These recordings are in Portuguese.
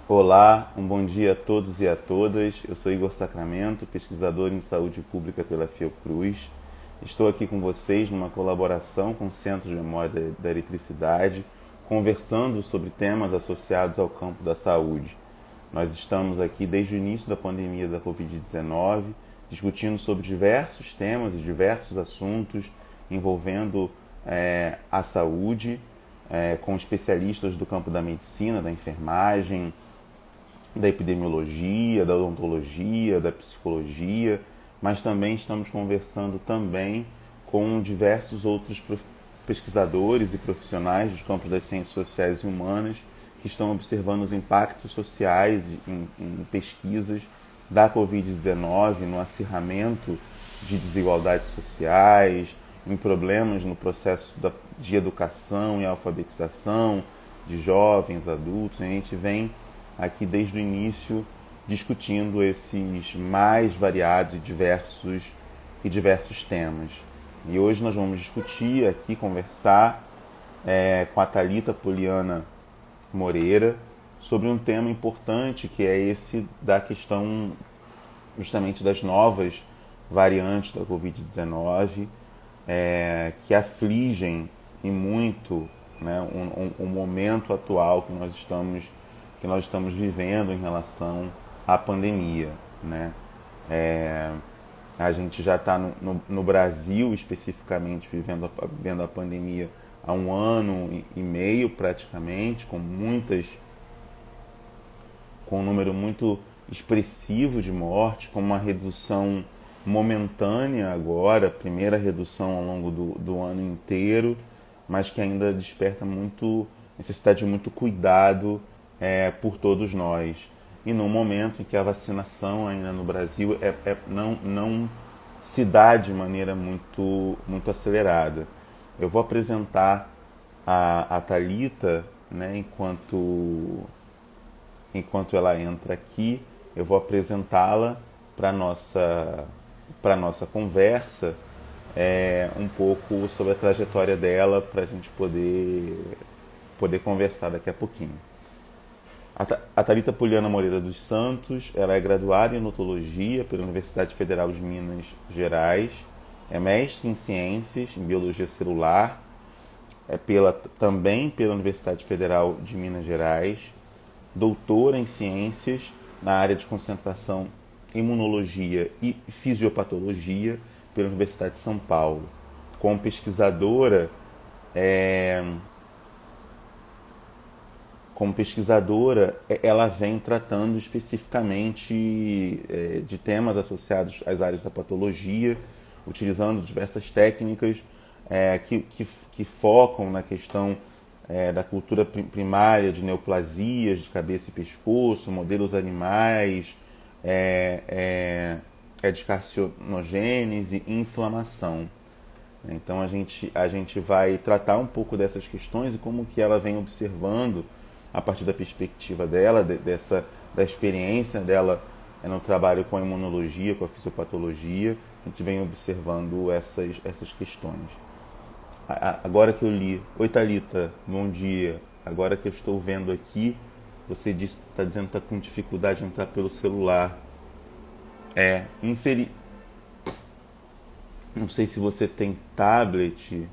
Olá, um bom dia a todos e a todas. Eu sou Igor Sacramento, pesquisador em saúde pública pela Fiocruz. Estou aqui com vocês numa colaboração com o Centro de Memória da Eletricidade, conversando sobre temas associados ao campo da saúde. Nós estamos aqui desde o início da pandemia da Covid-19, discutindo sobre diversos temas e diversos assuntos envolvendo a saúde, com especialistas do campo da medicina, da enfermagem, da epidemiologia, da odontologia, da psicologia, mas também estamos conversando também com diversos outros pesquisadores e profissionais dos campos das ciências sociais e humanas que estão observando os impactos sociais em pesquisas da Covid-19 no acirramento de desigualdades sociais, em problemas no processo de educação e alfabetização de jovens, adultos. A gente vem aqui desde o início discutindo esses mais variados e diversos temas. E hoje nós vamos discutir aqui, conversar com a Thalita Poliana Moreira sobre um tema importante que é esse da questão justamente das novas variantes da Covid-19 que afligem e muito, né, o momento atual que nós estamos vivendo em relação à pandemia, né? A gente já está no Brasil especificamente vivendo a pandemia há um ano e meio praticamente, com um número muito expressivo de mortes, com uma redução momentânea agora, primeira redução ao longo do ano inteiro, mas que ainda desperta necessidade de muito cuidado por todos nós. E no momento em que a vacinação ainda no Brasil não se dá de maneira muito acelerada. Eu vou apresentar a Thalita, né, enquanto ela entra aqui, eu vou apresentá-la para nossa conversa, um pouco sobre a trajetória dela para a gente poder conversar daqui a pouquinho. A Thalita Poliana Moreira dos Santos, ela é graduada em odontologia pela Universidade Federal de Minas Gerais, é mestre em ciências, em biologia celular, também pela Universidade Federal de Minas Gerais, doutora em ciências na área de concentração imunologia e fisiopatologia pela Universidade de São Paulo. Como pesquisadora, ela vem tratando especificamente de temas associados às áreas da patologia, utilizando diversas técnicas que focam na questão da cultura primária de neoplasias de cabeça e pescoço, modelos animais, de carcinogênese e inflamação. Então a gente vai tratar um pouco dessas questões e como que ela vem observando a partir da perspectiva dela, da experiência dela no trabalho com a imunologia, com a fisiopatologia. A gente vem observando essas questões. Agora que eu li, oi Thalita, bom dia. Agora que eu estou vendo aqui, você está dizendo que está com dificuldade de entrar pelo celular. Não sei se você tem tablet.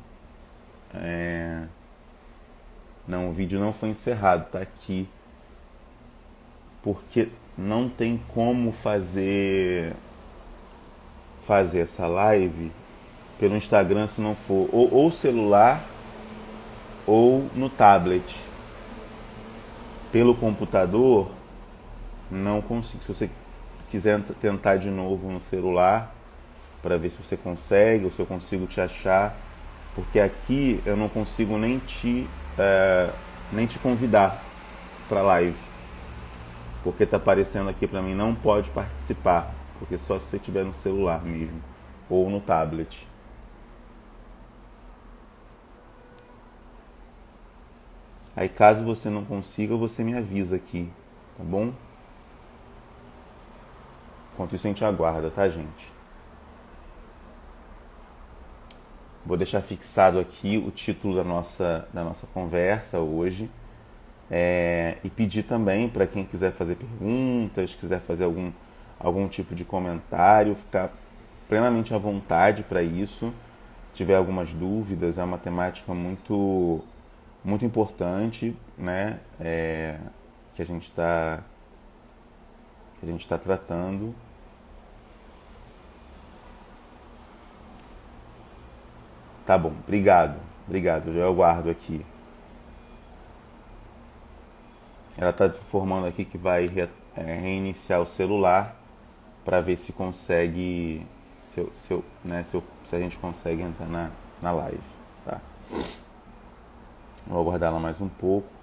Não, o vídeo não foi encerrado, tá aqui. Porque não tem como fazer essa live pelo Instagram se não for ou celular ou no tablet. Pelo computador, não consigo. Se você quiser tentar de novo no celular, para ver se você consegue ou se eu consigo te achar, porque aqui eu não consigo nem te convidar para live, porque tá aparecendo aqui para mim não pode participar, porque só se você tiver no celular mesmo ou no tablet. Aí caso você não consiga, você me avisa aqui, tá bom? Enquanto isso a gente aguarda, tá, gente? Vou deixar fixado aqui o título da nossa conversa hoje, E pedir também para quem quiser fazer perguntas, quiser fazer algum tipo de comentário, ficar plenamente à vontade para isso. Se tiver algumas dúvidas, é uma temática muito importante, né? Que a gente está tratando. Tá bom, obrigado, eu aguardo aqui. Ela está informando aqui que vai reiniciar o celular para ver se consegue, se a gente consegue entrar na live, tá? Vou aguardar ela mais um pouco.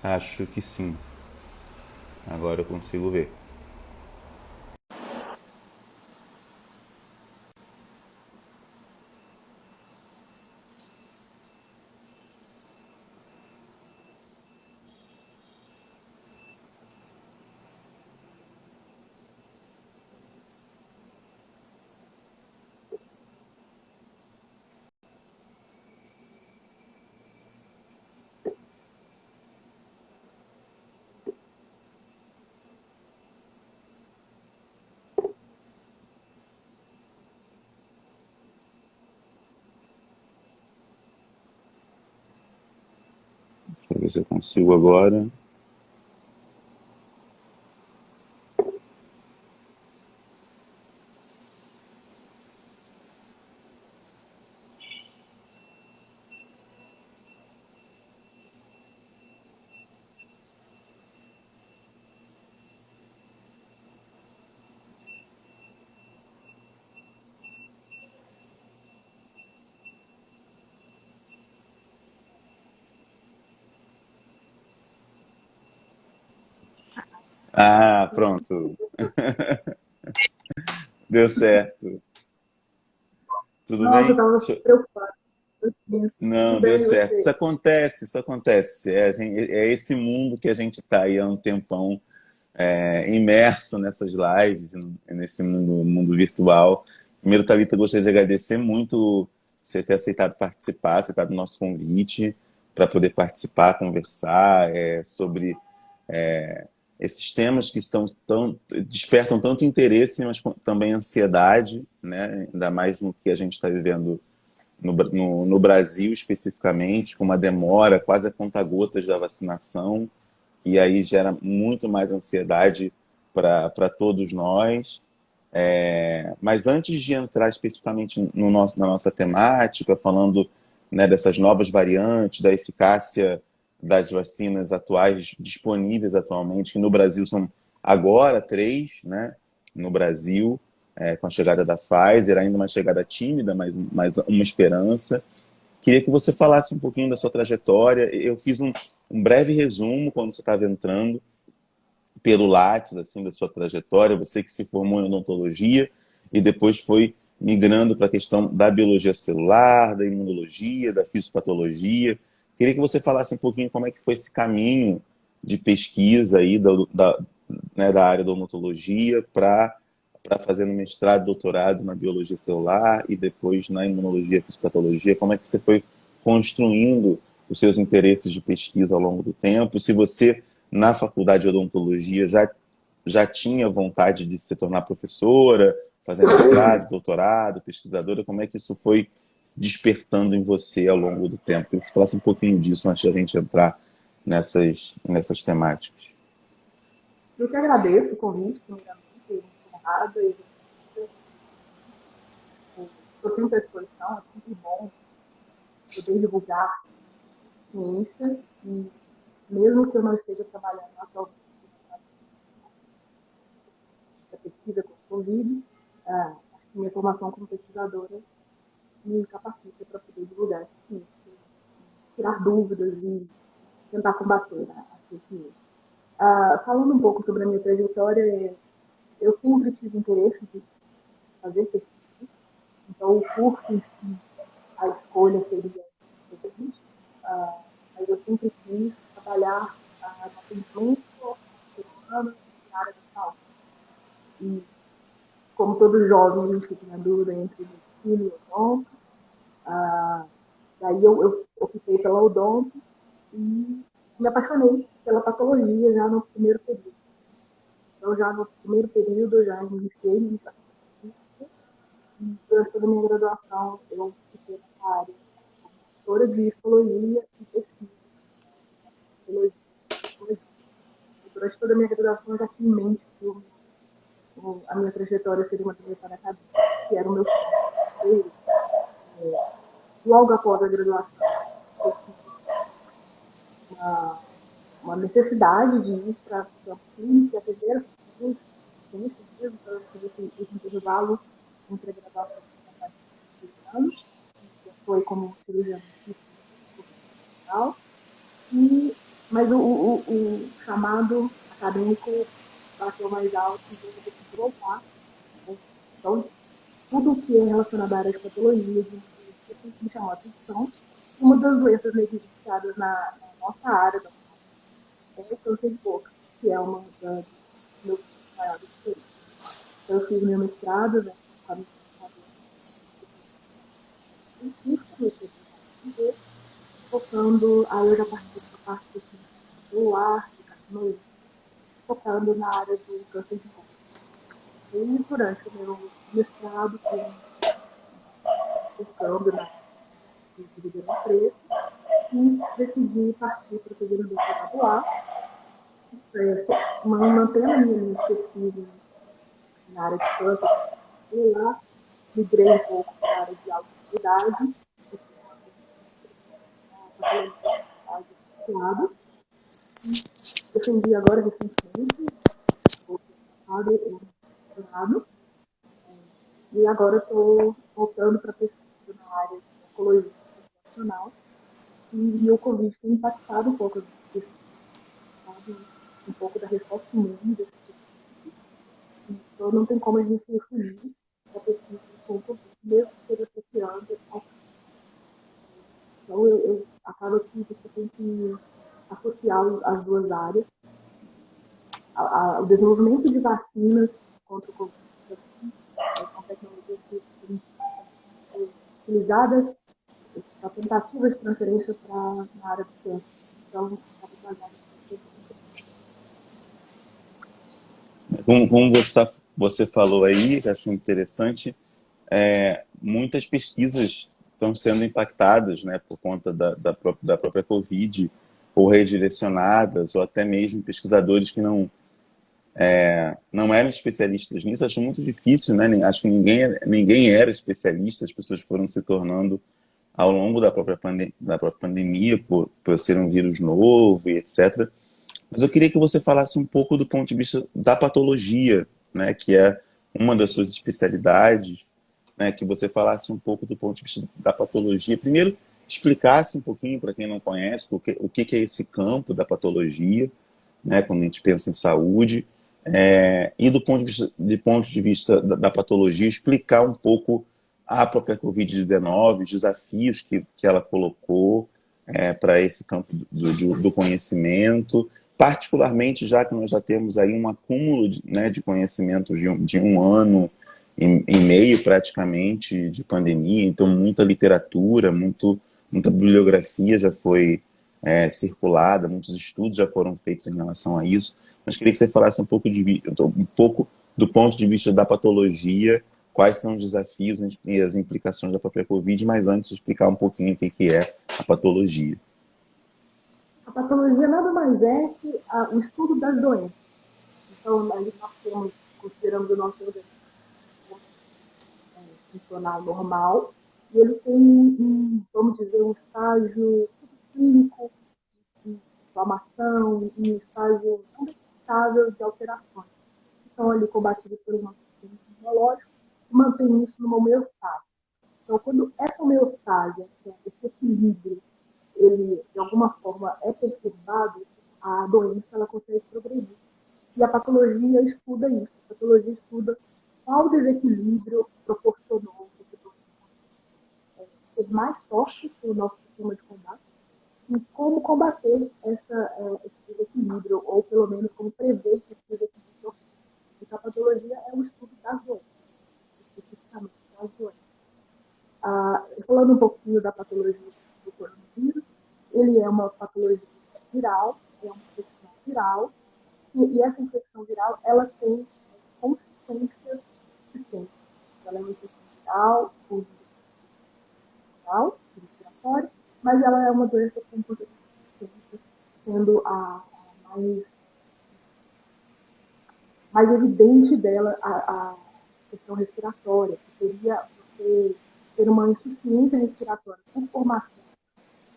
Acho que sim. Agora eu consigo ver. Deixa eu ver se eu consigo agora. Ah, pronto. Deu certo. Tudo Nossa, eu bem? tava preocupada. Tudo Não, deu bem, certo. Isso você? acontece, isso acontece. É esse mundo que a gente está aí há um tempão imerso nessas lives, nesse mundo virtual. Primeiro, Thalita, gostaria de agradecer muito você ter aceitado participar, aceitado o nosso convite para poder participar, conversar sobre esses temas que despertam tanto interesse, mas também ansiedade, né? Ainda mais no que a gente está vivendo no Brasil especificamente, com uma demora quase a conta-gotas da vacinação, e aí gera muito mais ansiedade para todos nós. Mas antes de entrar especificamente na nossa temática, falando, né, dessas novas variantes, da eficácia das vacinas atuais disponíveis atualmente, que no Brasil são agora três, né, no Brasil, com a chegada da Pfizer, ainda uma chegada tímida, mas uma esperança. Queria que você falasse um pouquinho da sua trajetória. Eu fiz um breve resumo quando você estava entrando, pelo Lattes, assim, da sua trajetória, você que se formou em odontologia e depois foi migrando para a questão da biologia celular, da imunologia, da fisiopatologia. Queria que você falasse um pouquinho como é que foi esse caminho de pesquisa aí da área da odontologia para fazer no mestrado, doutorado na biologia celular e depois na imunologia e fisiopatologia. Como é que você foi construindo os seus interesses de pesquisa ao longo do tempo? Se você na faculdade de odontologia já tinha vontade de se tornar professora, fazer mestrado, doutorado, pesquisadora, como é que isso foi se despertando em você ao longo do tempo? Queria que você falasse um pouquinho disso antes da gente entrar nessas temáticas. Eu que agradeço o convite, primeiramente, muito honrada. E estou sempre à disposição, é sempre bom poder divulgar ciência, e mesmo que eu não esteja trabalhando atualmente na pesquisa com o Covid, acho que minha formação como pesquisadora me capacita para poder divulgar essa ciência, tirar dúvidas e tentar combater a fake news. Falando um pouco sobre a minha trajetória, eu sempre tive interesse de fazer pesquisa. Então, o curso em si, a escolha seria diferente, mas eu sempre quis trabalhar no atendimento ao ser humano na área da saúde. E, como todo jovem, a gente fica na dúvida entre medicina e odonto. Daí eu optei pela odonto e me apaixonei pela patologia já no primeiro período. Então, já no primeiro período, eu já iniciei em patologia e durante toda a minha graduação eu fiquei nessa área como professora de histologia e pesquisa. Durante toda a minha graduação, eu já tinha em mente que a minha trajetória seria uma trajetória acadêmica, que era o meu sonho. Logo após a graduação, eu tive uma necessidade de ir para a clínica, atender as pacientes, mesmo, para fazer esse intervalo entre a graduação e a parte de 2 anos, que foi como cirurgião hospital. Mas o chamado acadêmico bateu mais alto, então eu decidi voltar. Né? Então, tudo que é relacionado à área de patologia, de me chamou a atenção. Uma das doenças negligenciadas na nossa área é o câncer de boca, que é uma das meus maiores experiências. Então, eu fiz meu mestrado, né, com a minha científica, focando, aí eu já participei da parte do celular, de cardiologia, focando na área do câncer de boca. E durante o meu mestrado, fui focando na de Ribeirão Preto e decidi partir para fazer o doutorado lá, mantendo a minha linha de pesquisa na área de câncer celular, migrei um pouco para a área de autoridade, defendi agora recentemente, o ano passado, e agora estou voltando para pesquisa na área de ecologia populacional, e o Covid tem impactado um pouco um pouco da resposta imune, então não tem como a gente fugir da pesquisa com o Covid, mesmo que esteja associando ao. Então eu acaba que você tem que associar as duas áreas. O desenvolvimento de vacinas contra o Covid são tecnologias que são utilizadas para tentativas de transferência para a área do câncer. Então, Como você falou aí, que acho interessante, muitas pesquisas estão sendo impactadas, né, por conta da própria Covid, ou redirecionadas, ou até mesmo pesquisadores que não eram especialistas nisso. Acho muito difícil, né? Acho que ninguém era especialista, as pessoas foram se tornando ao longo da própria pandemia, por ser um vírus novo e etc. Mas eu queria que você falasse um pouco do ponto de vista da patologia, né, que é uma das suas especialidades, né, que você falasse um pouco do ponto de vista da patologia. Primeiro, explicasse um pouquinho para quem não conhece o que é esse campo da patologia, né, quando a gente pensa em saúde, e do ponto de vista da patologia, explicar um pouco a própria Covid-19, os desafios que ela colocou para esse campo do conhecimento, particularmente já que nós já temos aí um acúmulo de conhecimento de um ano e meio praticamente de pandemia, então muita literatura, muita bibliografia já foi circulada, muitos estudos já foram feitos em relação a isso, mas queria que você falasse um pouco do ponto de vista da patologia, quais são os desafios e as implicações da própria Covid, mas antes explicar um pouquinho o que é a patologia. A patologia nada mais é que o estudo das doenças. Então, aí nós consideramos o nosso organismo funcional normal, e ele tem, vamos dizer, um estágio clínico de inflamação, um estágio indetectável de alterações, que são ali combatidas pelo nosso sistema imunológico e mantém isso numa homeostase. Então, quando essa homeostase, esse equilíbrio, ele de alguma forma é perturbado, a doença ela consegue progredir. E a patologia estuda isso. A patologia estuda qual desequilíbrio proporcionou ser mais forte que o nosso sistema de combate, e como combater esse desequilíbrio, ou pelo menos como prever esse desequilíbrio. Então, a patologia é um estudo das doenças, especificamente das doenças. Falando um pouquinho da patologia do coronavírus, ele é uma patologia viral, é uma infecção viral, e essa infecção viral, ela tem consequências sistêmicas. Ela é uma infecção viral, respiratória, mas ela é uma doença com consequências sistêmicas, sendo a mais evidente dela a questão respiratória, que seria você ter uma insuficiência respiratória por formação,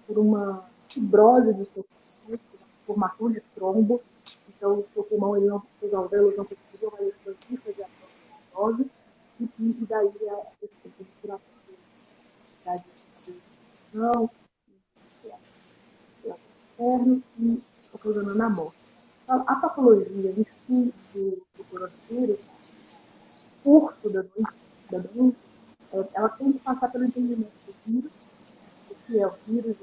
por uma fibrose do seu pulmão, formação de trombo. Então, o seu pulmão, os alvéolos não conseguiram mais expandir, fazer a fibrose, e daí a questão respiratória, não, interno e ocasionando a morte. Então, a patologia em si do coronavírus, o curso da doença, ela tem que passar pelo entendimento do vírus, o que é o vírus,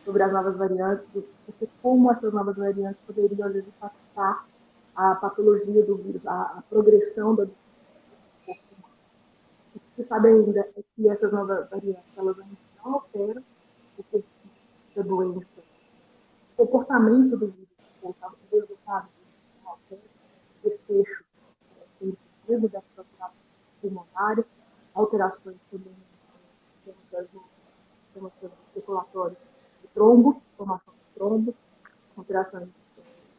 sobre as novas variantes, porque como essas novas variantes poderiam, às vezes, impactar a patologia do vírus, a progressão da doença. O que se sabe ainda é que essas novas variantes, elas ainda não alteram o perfil da doença, o comportamento do vírus, o resultado não altera, o desfecho mesmo da situação pulmonar, alterações também sistemas circulatórios de trombo, formação de trombo, alterações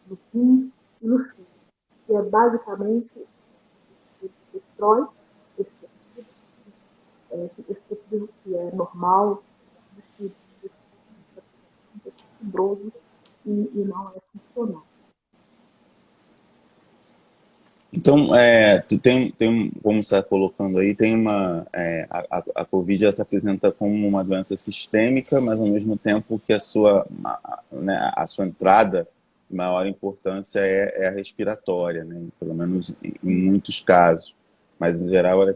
no rim e no fígado, que é basicamente destrói esse tecido que é normal, fibroso e não é funcional. Então, como você está colocando aí, tem a Covid ela se apresenta como uma doença sistêmica, mas ao mesmo tempo que a sua entrada, de maior importância é a respiratória, né? Pelo menos em muitos casos. Mas, em geral, ela é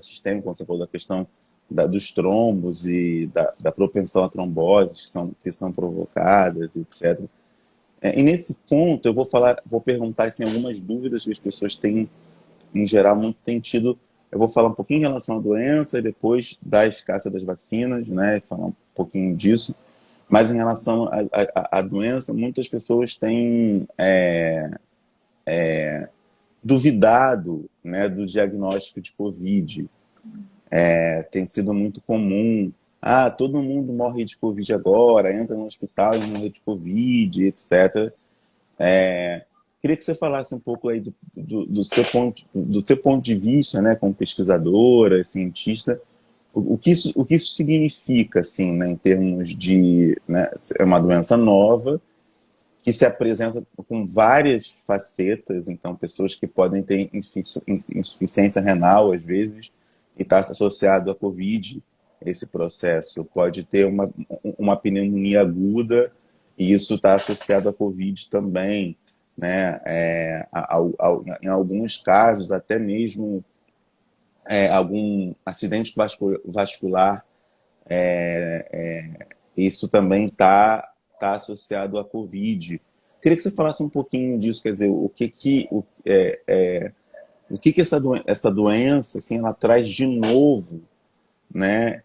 sistêmica, como você falou, da questão dos trombos e da propensão a tromboses que são provocadas, etc. E nesse ponto eu vou perguntar assim, algumas dúvidas que as pessoas têm, em geral, muito têm tido. Eu vou falar um pouquinho em relação à doença e depois da eficácia das vacinas, né? Falar um pouquinho disso. Mas em relação à doença, muitas pessoas têm duvidado, né, do diagnóstico de Covid. Tem sido muito comum. Todo mundo morre de Covid agora, entra no hospital e morre de Covid, etc. Queria que você falasse um pouco aí do seu ponto de vista, né, como pesquisadora, cientista, o que isso significa, assim, né, em termos de, né, é uma doença nova que se apresenta com várias facetas, então pessoas que podem ter insuficiência renal às vezes e está associado à COVID, esse processo pode ter uma pneumonia aguda e isso está associado à COVID também, né? Em alguns casos, até mesmo algum acidente vascular, isso também está associado à COVID. Queria que você falasse um pouquinho disso, quer dizer, o que essa doença assim, ela traz de novo, né?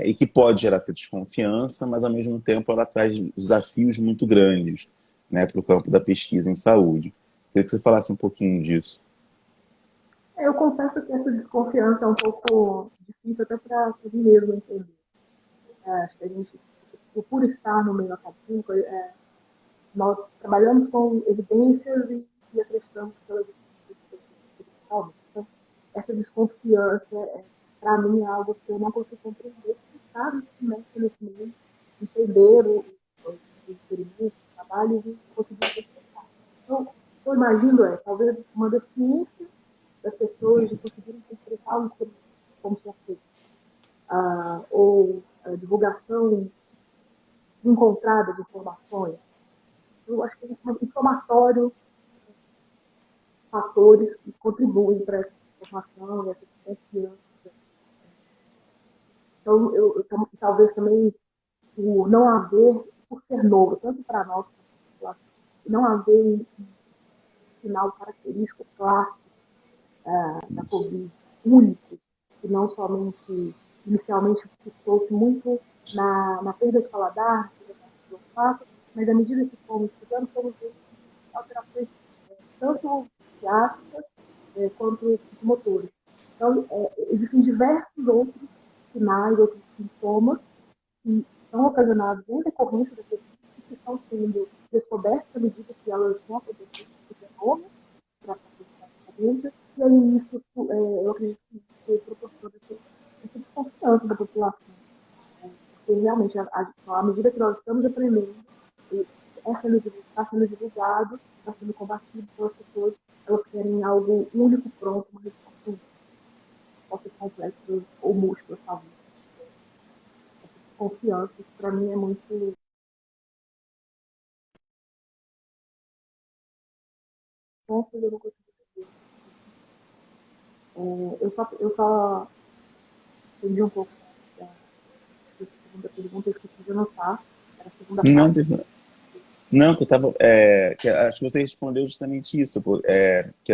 E que pode gerar essa desconfiança, mas ao mesmo tempo ela traz desafios muito grandes, né, para o campo da pesquisa em saúde. Queria que você falasse um pouquinho disso. Eu confesso que essa desconfiança é um pouco difícil até para mim mesmo entender. Acho que a gente, por estar no meio acadêmico, nós trabalhamos com evidências e acreditamos pelas evidências. Então, essa desconfiança, para mim, é algo que eu não consigo compreender, estar nesse meio, entender os experimentos, os trabalhos e conseguir interpretar. Então, eu imagino, talvez uma deficiência das pessoas de conseguirem interpretar um experimento como se é feito, ou a divulgação encontrada de informações. Eu acho que é um somatório fatores que contribuem para essa informação e essa confiança. Então, talvez também o não haver, por ser novo, tanto para nós, não haver um sinal característico clássico da Covid único, que não somente inicialmente fixou-se muito na perda de paladar, do olfato, mas à medida que fomos estudando, fomos vendo alterações tanto psiquiátricas quanto motores. Então, existem diversos outros sinais, outros sintomas que são ocasionados em decorrência da Covid e que estão sendo descobertos à medida que elas vão acontecendo no genoma para a doença, e aí isso, eu acredito que proporciona essa desconfiança da população. Porque realmente, à medida que nós estamos aprendendo, está sendo divulgado, está sendo combatido pelas pessoas, elas querem algo único, pronto, uma resposta única. Pode ser complexo ou múltiplas, talvez. Essa desconfiança, para mim, é muito. Eu não consigo entender. Eu só entendi um pouco da segunda pergunta, eu esqueci de anotar. Era a segunda Não, parte. não, que eu tava, que acho que você respondeu justamente isso, pô, que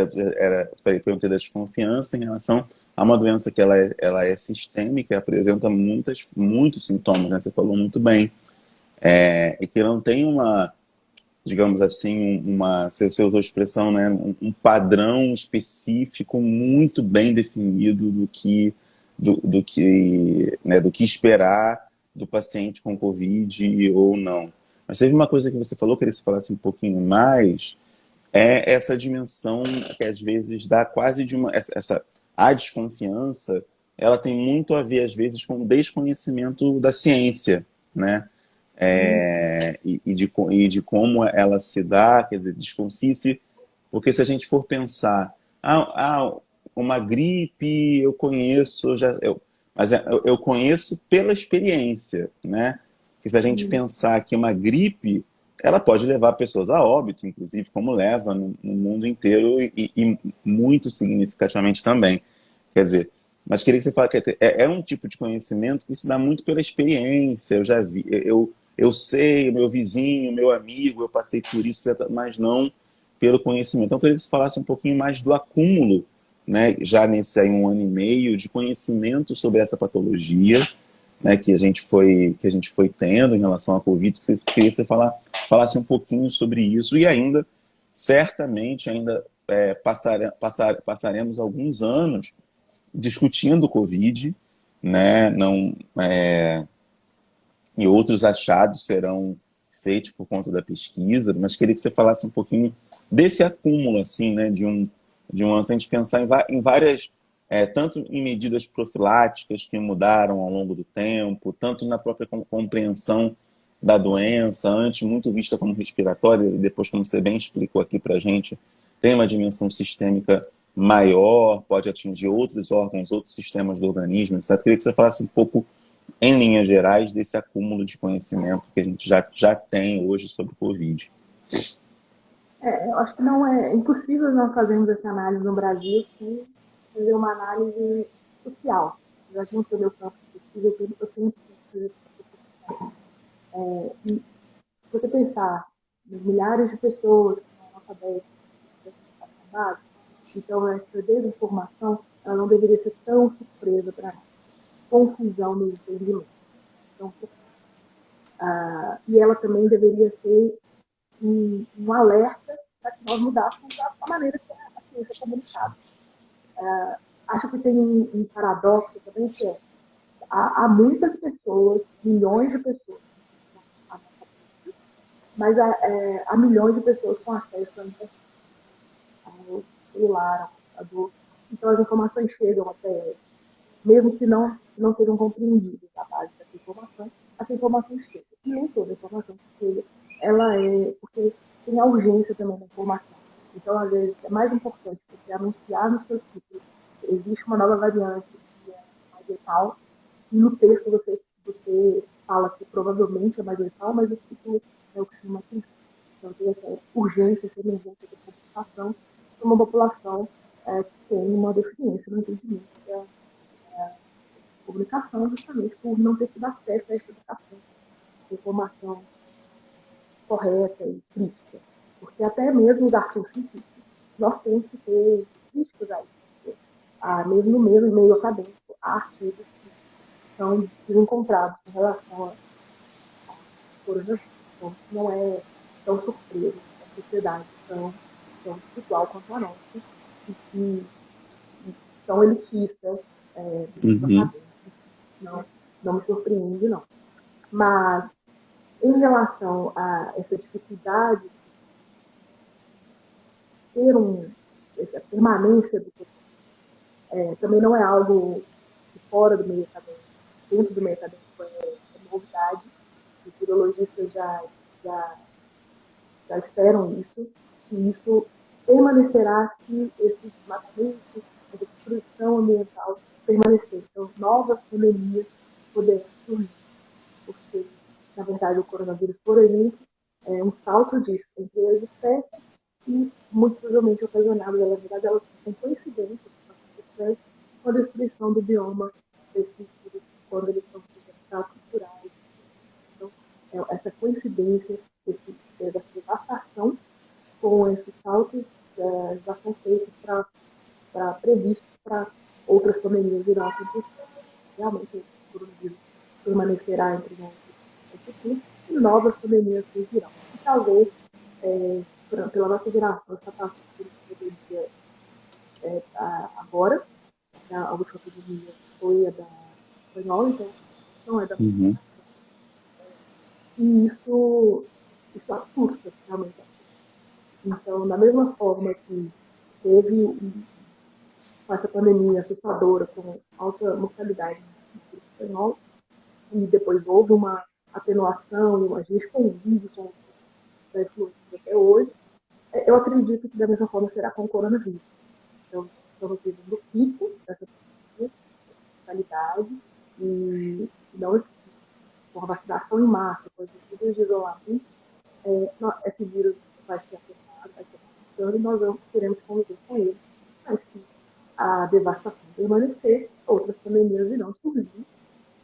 perguntei da desconfiança em relação a uma doença que ela é sistêmica, apresenta muitos sintomas, né? Você falou muito bem, e que não tem uma, digamos assim, você usou a expressão, né? Um padrão específico muito bem definido do que esperar do paciente com Covid ou não. Mas teve uma coisa que você falou, queria que você falasse um pouquinho mais, é essa dimensão que às vezes dá quase de a desconfiança, ela tem muito a ver às vezes com o desconhecimento da ciência, né? E de como ela se dá, quer dizer, desconfie-se, porque se a gente for pensar, uma gripe eu conheço, mas eu conheço pela experiência, né? Porque se a gente pensar que uma gripe, ela pode levar pessoas a óbito, inclusive, como leva no mundo inteiro e muito significativamente também. Quer dizer, mas queria que você falasse que é um tipo de conhecimento que se dá muito pela experiência. Eu já vi, eu sei, meu vizinho, meu amigo, eu passei por isso, mas não pelo conhecimento. Então, eu queria que você falasse um pouquinho mais do acúmulo, né, já nesse aí 1 ano e meio, de conhecimento sobre essa patologia, né, que a gente foi tendo em relação à Covid, que queria que você falasse um pouquinho sobre isso, e ainda, certamente, passaremos alguns anos discutindo o Covid, né, não, e outros achados serão feitos por conta da pesquisa, mas queria que você falasse um pouquinho desse acúmulo, assim, né, se a gente pensar em várias, tanto em medidas profiláticas que mudaram ao longo do tempo, tanto na própria compreensão da doença, antes muito vista como respiratória, e depois, como você bem explicou aqui para a gente, tem uma dimensão sistêmica maior, pode atingir outros órgãos, outros sistemas do organismo, etc. Eu queria que você falasse um pouco, em linhas gerais, desse acúmulo de conhecimento que a gente já tem hoje sobre o Covid. Eu acho que não é impossível nós fazermos essa análise no Brasil sem fazer uma análise social. Já que não sou meu campo de pesquisa, eu tenho que fazer e se você pensar nas milhares de pessoas que são analfabetas, base, então essa desinformação ela não deveria ser tão surpresa para confusão no entendimento. Então, e ela também deveria ser um alerta para que nós mudássemos a maneira que a ciência é comunicada. Acho que tem um paradoxo também que há muitas pessoas, milhões de pessoas, mas há milhões de pessoas com acesso à internet, ao celular, ao computador. Então as informações chegam até elas, mesmo que não sejam compreendidas a base dessa informação, essa informação chega. E nem toda informação que chega, ela porque tem a urgência também da informação. Então, às vezes, é mais importante você anunciar no seu título que existe uma nova variante que é mais letal, e no texto você fala que provavelmente é mais letal, mas o título é o que chama atenção. Então, tem essa urgência, essa emergência de publicação para uma população que tem uma deficiência no entendimento da comunicação, justamente por não ter tido acesso a essa educação, a informação correta e crítica. Porque até mesmo os artigos científicos, nós temos que ter críticos a isso. Mesmo no meio acadêmico, há artigos que são desencontrados em relação a coronavírus. Então, não é tão surpresa a sociedade tão espiritual quanto a nossa, e que são elitistas dos acadêmicos. Não, não me surpreende, não. Mas, em relação a essa dificuldade de ter essa permanência do também não é algo de fora do meio acadêmico. Dentro do meio acadêmico é novidade. Os virologistas já esperam isso, e isso permanecerá se esse desmatamento, essa destruição ambiental permanecer. Então, novas pandemias poderão surgir, porque, na verdade, o coronavírus, por exemplo, é um salto disso entre as espécies e, muito provavelmente, ocasionado, na verdade, elas são coincidentes com a destruição do bioma desses vírus, quando eles são culturais. Então, essa coincidência, dessa devastação com esses saltos já são feitos previstos para outras pandemias virão acontecer. Realmente, o coronavírus permanecerá entre nós e novas pandemias surgirão. E talvez, pela nossa geração, essa passagem poderia agora, a última pandemia foi a da espanhola, então não é da e isso assusta realmente. Então, da mesma forma que teve essa pandemia assustadora com alta mortalidade no espanhol, e depois houve uma atenuação, a gente convive com essa influência até hoje, eu acredito que da mesma forma será com o coronavírus. Então, estamos vivendo o pico dessa mortalidade e não com a vacinação em massa, com as medidas de isolamento, esse vírus vai ser afetado, vai ser afetando, e nós queremos conviver com ele. Mas se a devastação permanecer, outras pandemias irão surgir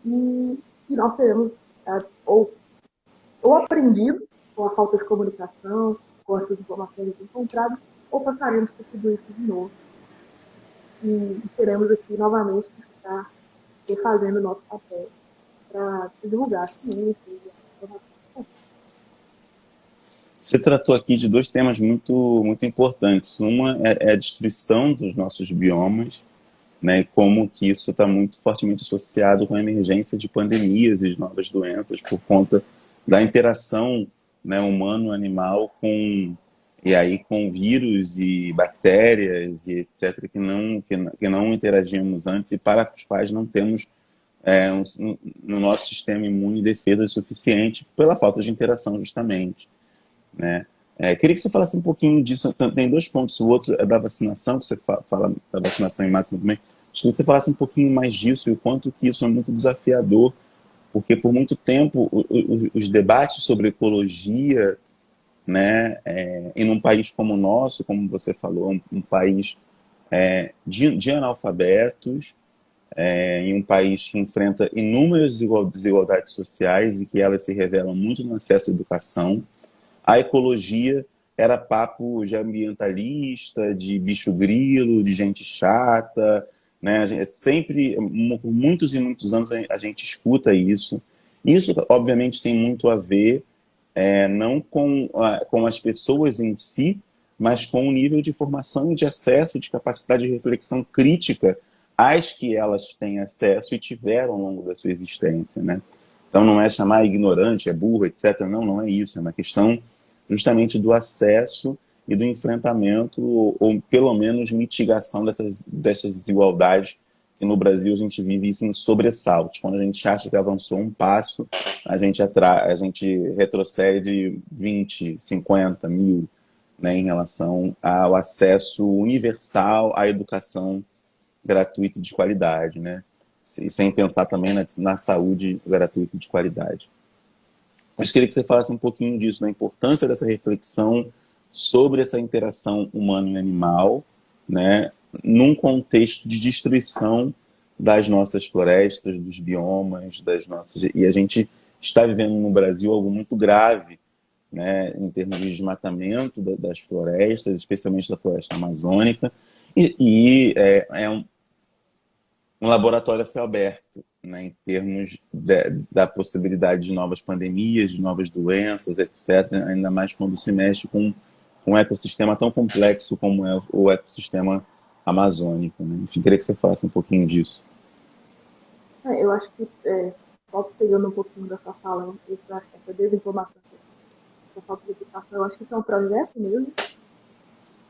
e nós teremos ou aprendido com a falta de comunicação, com essas informações encontradas, ou passaremos por tudo isso de novo. E teremos aqui novamente que estar refazendo o nosso papel para divulgar a ciência e a informação. Você tratou aqui de dois temas muito importantes. Uma é a destruição dos nossos biomas, né, e como que isso está muito fortemente associado com a emergência de pandemias e de novas doenças por conta da interação, né, humano-animal com vírus e bactérias e etc. que não interagimos antes e para os quais não temos no nosso sistema imune defesa suficiente pela falta de interação justamente, né? Queria que você falasse um pouquinho disso. Tem dois pontos. O outro é da vacinação, que você fala da vacinação em massa também. Acho que você falasse um pouquinho mais disso e o quanto que isso é muito desafiador, porque por muito tempo os debates sobre ecologia, né, em um país como o nosso, como você falou, um país de analfabetos, em um país que enfrenta inúmeras desigualdades sociais e que elas se revelam muito no acesso à educação. A ecologia era papo de ambientalista, de bicho grilo, de gente chata, né? Sempre, por muitos e muitos anos, a gente escuta isso. Isso, obviamente, tem muito a ver, não com as pessoas em si, mas com o nível de formação e de acesso, de capacidade de reflexão crítica às que elas têm acesso e tiveram ao longo da sua existência, né? Então, não é chamar ignorante, é burro, etc. Não é isso. É uma questão justamente do acesso e do enfrentamento, ou pelo menos mitigação dessas desigualdades que no Brasil a gente vive isso em sobressaltos. Quando a gente acha que avançou um passo, a gente retrocede 20, 50, 1000, né, em relação ao acesso universal à educação gratuita e de qualidade, né? Sem pensar também na saúde gratuita e de qualidade. Mas queria que você falasse um pouquinho disso, da importância dessa reflexão sobre essa interação humano e animal, né, num contexto de destruição das nossas florestas, dos biomas, das nossas... E a gente está vivendo no Brasil algo muito grave, né, em termos de desmatamento das florestas, especialmente da floresta amazônica, é um laboratório a céu aberto, né, em termos da possibilidade de novas pandemias, de novas doenças, etc., ainda mais quando se mexe com um ecossistema tão complexo como é o ecossistema amazônico. Né? Enfim, queria que você falasse um pouquinho disso. Eu acho que, só pegando um pouquinho da sua fala, essa desinformação, essa falta de educação, eu acho que isso é um projeto mesmo.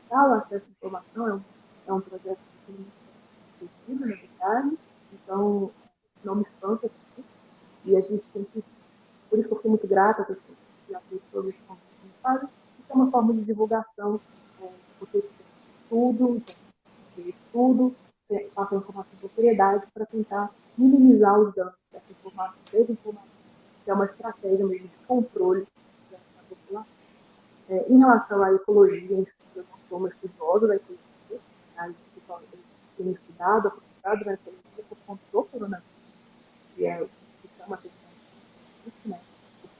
O acesso à informação é um projeto que tem sentido, na verdade, então não me espanta aqui. E a gente tem que, por isso que eu fico muito grata a pessoas que já fez todos os conteúdos que fazem, isso é uma forma de divulgação, porque estudo, passa a informação com seriedade para tentar minimizar os danos dessa informação, desinformação, que é uma estratégia mesmo de controle da população. Em relação à ecologia, eu não sou uma estudiosa da ecologia, a gente tem estudado, aprofundado na ecologia por conta do coronavírus, que é o que chama a atenção disso, né?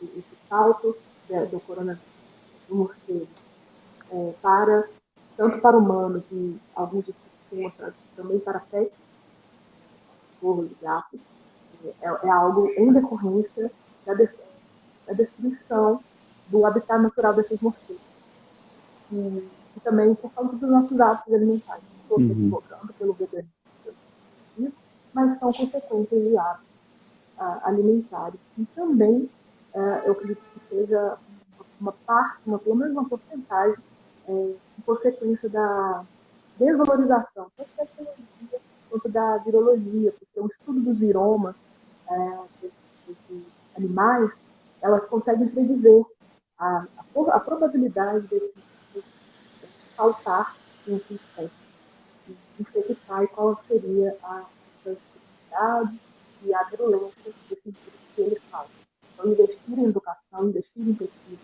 Esse salto do coronavírus do morcego tanto para humanos e alguns estudos têm mostrado também para pets, cachorros e gatos, é algo em decorrência da destruição do habitat natural desses morcegos. E também por causa dos nossos hábitos alimentares. Estou se equivocando pelo veganismo, mas são consequências de hábitos alimentares. E também, eu acredito que seja uma parte, pelo menos uma porcentagem, em consequência da desvalorização, tanto da ecologia quanto da virologia, porque o estudo dos viromas desses animais, elas conseguem predizer a probabilidade desse faltar em que espécie, infectar e qual seria a sensibilidade e a virulência desse vírus que eles causam. Então, investir em educação, investir em pesquisa,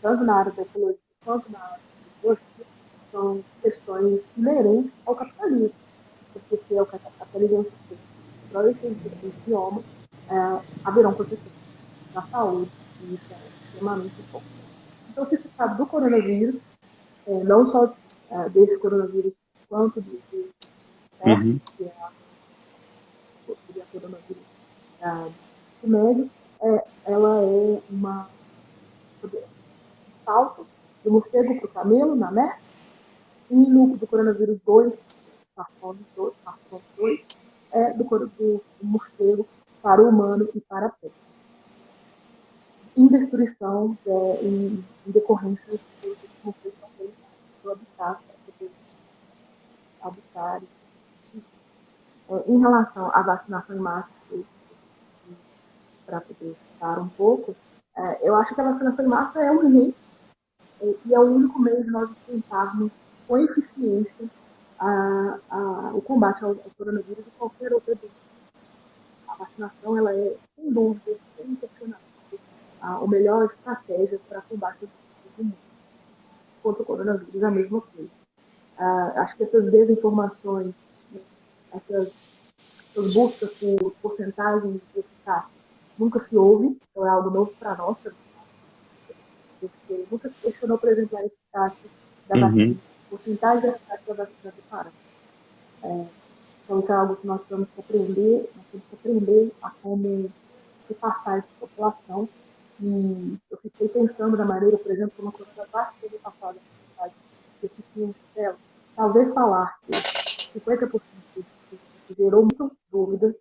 tanto na área da ecologia quanto na área da biologia, são questões inerentes ao capitalismo, porque se é o capitalismo para esse bioma, haverão consequências na saúde, e isso é extremamente importante. Então, se tratar do coronavírus, não só desse coronavírus, quanto do SARS, que é a coronavírus do médio, ela é um salto do morcego para o camelo, na MERS, e do coronavírus 2, SARS-CoV-2, do morcego para o humano e para a pet. Em destruição, em decorrência do morcego também do habitat, habitar. Em relação à vacinação em massa, para poder citar um pouco, eu acho que a vacinação em massa é urgente e é o único meio de nós enfrentarmos com eficiência o combate ao coronavírus e qualquer outra doença. A vacinação, ela é, sem dúvida, sem questionamento, a melhor estratégia para combate ao do mundo. Contra o coronavírus, a mesma coisa. Acho que essas desinformações, né, essas buscas por porcentagens de eficácia nunca se houve, então é algo novo para nós. Porque nunca se questionou, por exemplo, a eficácia da vacina, porcentagem de eficácia da vacina do Pará. Então, isso é algo que nós temos que aprender a como repassar essa população. E eu fiquei pensando na maneira, por exemplo, como a coronavírus teve passado a eficiência dela. Talvez falar que 50% gerou muitas dúvidas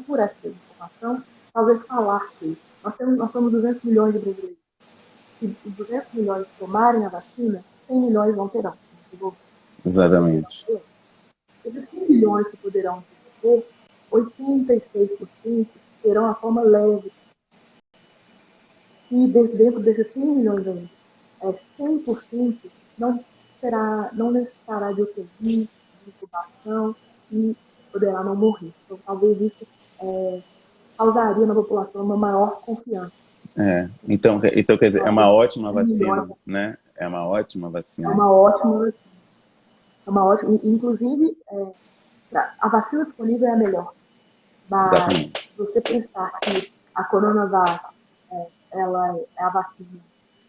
por essa informação, talvez falar que nós somos 200 milhões de brasileiros. Se os 200 milhões tomarem a vacina, 100 milhões não terão. Exatamente. Esses 100 milhões que poderão receber, 86% terão a forma leve. E dentro desses 100 milhões ainda, 100% não necessitará de UTI, de intubação e poderá não morrer. Então, talvez isso causaria na população uma maior confiança. Então, quer dizer, é uma ótima vacina, né? É uma ótima vacina. É uma ótima vacina. É uma ótima, inclusive, a vacina disponível é a melhor, mas Exatamente. se você pensar que a Coronavac, ela é a vacina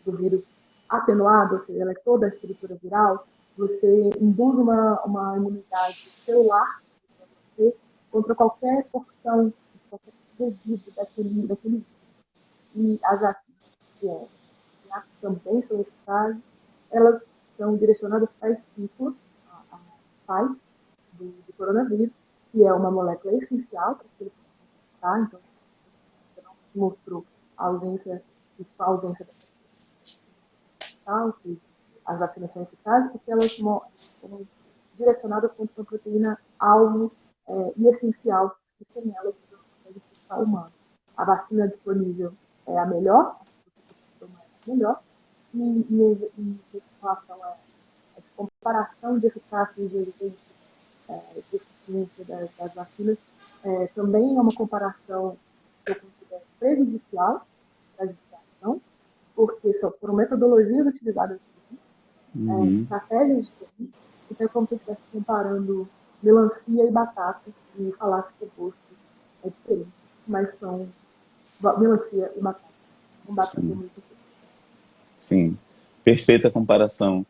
do vírus atenuado, ou seja, ela é toda a estrutura viral, você induz uma imunidade celular contra qualquer porção, qualquer resíduo daquele vírus. E as vacinas que também são eficazes, elas são direcionadas para esse ciclo, a spike do coronavírus, que é uma molécula essencial para que ele possa então não mostrou a ausência da ou seja, as vacinas são eficazes porque elas são direcionadas contra uma proteína alvo e essencial que sem ela você não consegue infectar o humano. A vacina disponível é a melhor, a melhor, em relação a comparação de eficácia e de eficiência das vacinas, também é uma comparação que eu considero prejudicial para a legislação, porque foram metodologias utilizadas Uhum. estratégias diferentes, então é como se eu estivesse comparando melancia e batata e falasse que o gosto é diferente, mas são melancia e batata, não dá para ter Sim, muito tempo. sim. Perfeita comparação,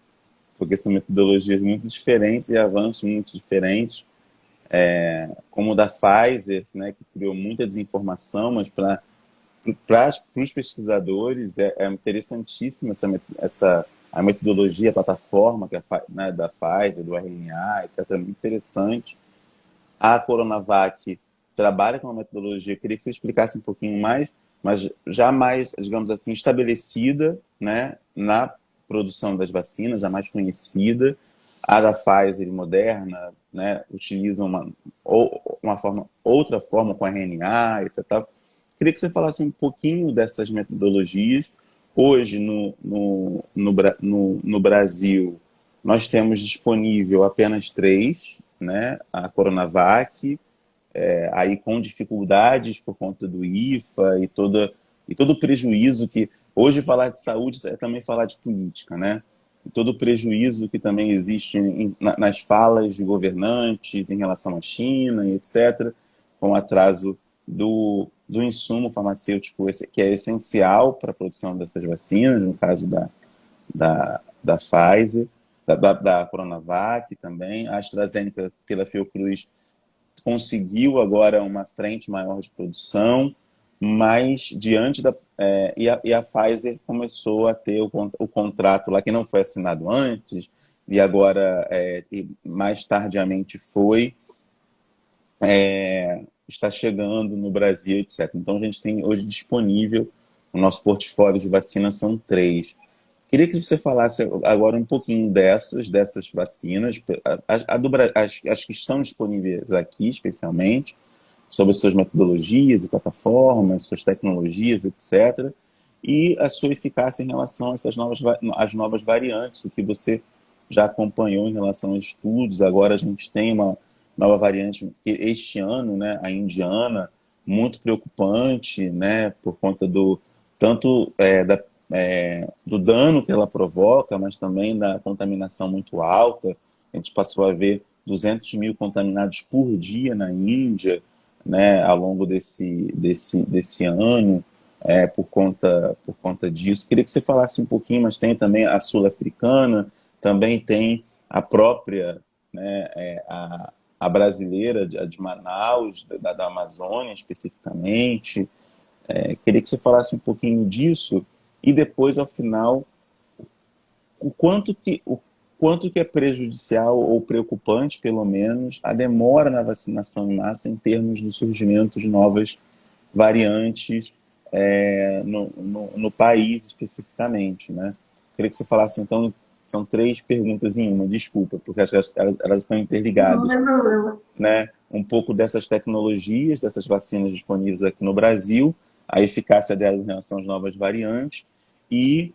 porque são metodologias muito diferentes e avanços muito diferentes, como o da Pfizer, né, que criou muita desinformação, mas para os pesquisadores é interessantíssima a metodologia, a plataforma que né, da Pfizer, do RNA, etc. É muito interessante. A Coronavac trabalha com uma metodologia, eu queria que você explicasse um pouquinho mais, mas já mais, digamos assim, estabelecida, né, na produção das vacinas, já mais conhecida. A da Pfizer e Moderna, né, utilizam outra forma com RNA, etc. Queria que você falasse um pouquinho dessas metodologias. Hoje, no Brasil, nós temos disponível apenas três, né? A Coronavac, aí com dificuldades por conta do IFA e todo o prejuízo que... Hoje falar de saúde é também falar de política, né? E todo o prejuízo que também existe nas falas de governantes em relação à China e etc., com o atraso do insumo farmacêutico que é essencial para a produção dessas vacinas, no caso da Pfizer, da Coronavac também. A AstraZeneca, pela Fiocruz, conseguiu agora uma frente maior de produção, mas diante da... e a Pfizer começou a ter o contrato lá, que não foi assinado antes, e agora, e mais tardiamente foi, está chegando no Brasil, etc. Então, a gente tem hoje disponível, o nosso portfólio de vacinas são três. Queria que você falasse agora um pouquinho dessas vacinas, as que estão disponíveis aqui, especialmente, sobre suas metodologias e plataformas, suas tecnologias, etc., e a sua eficácia em relação a essas as novas variantes, o que você já acompanhou em relação a estudos. Agora a gente tem uma nova variante que este ano, né, a indiana, muito preocupante, né, por conta do tanto do dano que ela provoca, mas também da contaminação muito alta. A gente passou a ver 200 mil contaminados por dia na Índia, né, ao longo desse ano, por conta disso. Queria que você falasse um pouquinho, mas tem também a sul-africana, também tem a própria, né, a brasileira, de Manaus, da Amazônia especificamente. Queria que você falasse um pouquinho disso e depois, ao final, o quanto que é prejudicial ou preocupante, pelo menos, a demora na vacinação em massa em termos do surgimento de novas variantes no país especificamente, né? Queria que você falasse, então, são três perguntas em uma, desculpa, porque acho que elas estão Não interligadas, tem problema. né? Um pouco dessas tecnologias, dessas vacinas disponíveis aqui no Brasil, a eficácia delas em relação às novas variantes e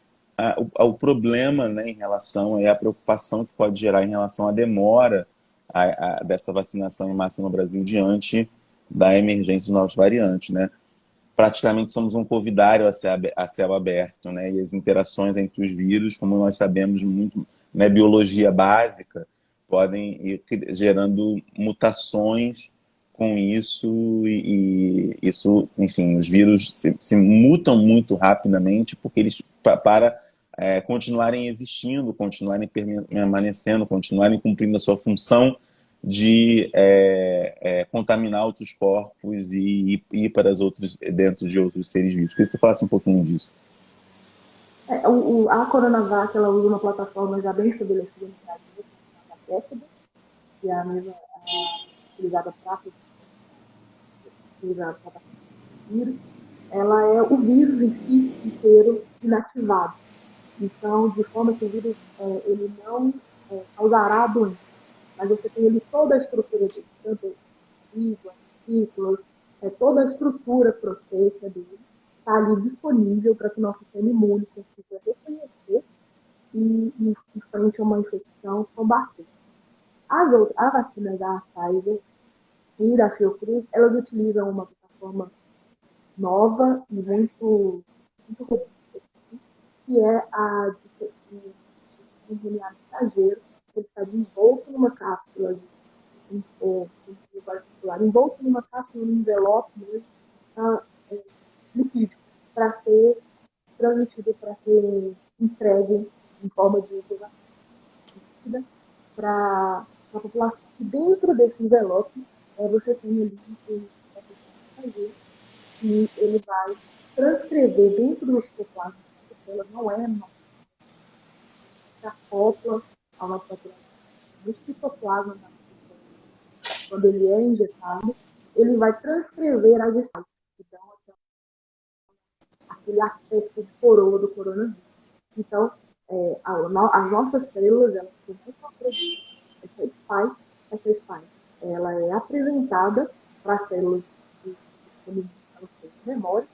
o problema, né, em relação a preocupação que pode gerar em relação à demora dessa vacinação em massa no Brasil diante da emergência de novas variantes, né? Praticamente somos um covidário a céu aberto, né? E as interações entre os vírus, como nós sabemos muito, né, biologia básica, podem ir gerando mutações com isso e isso, enfim, os vírus se mutam muito rapidamente porque eles para continuarem existindo, continuarem permanecendo, continuarem cumprindo a sua função de contaminar outros corpos e ir para as outras dentro de outros seres vivos. Queria que você falasse um pouquinho disso. A Coronavac, ela usa uma plataforma já bem estabelecida no Brasil, há décadas, que é a mesma utilizada para pesquisa para vírus. Ela é o vírus em si inteiro inativado. Então, de forma que o vírus ele não causará doença, mas você tem ali toda a estrutura dele, tanto as partículas, toda a estrutura proteica dele está ali disponível para que o nosso sistema imune consiga reconhecer e frente a uma infecção, combater. A vacina da Pfizer e da Fiocruz, elas utilizam uma plataforma nova e muito robusta, que é a de RNA mensageiro, que está envolto numa cápsula envolto numa cápsula, num envelope mesmo, lipídico, para ser transmitido, para ser entregue em forma de vacina para a população. E dentro desse envelope, você tem ali mensageiro que ele vai transcrever dentro do citoplasma, ela não é se acopla ao nosso material. No citoplasma, quando ele é injetado, ele vai transcrever as espécies. Então, aquele aspecto de coroa do coronavírus. Então, as nossas células, elas começam a produzir essa spike, ela é apresentada para as células de memória,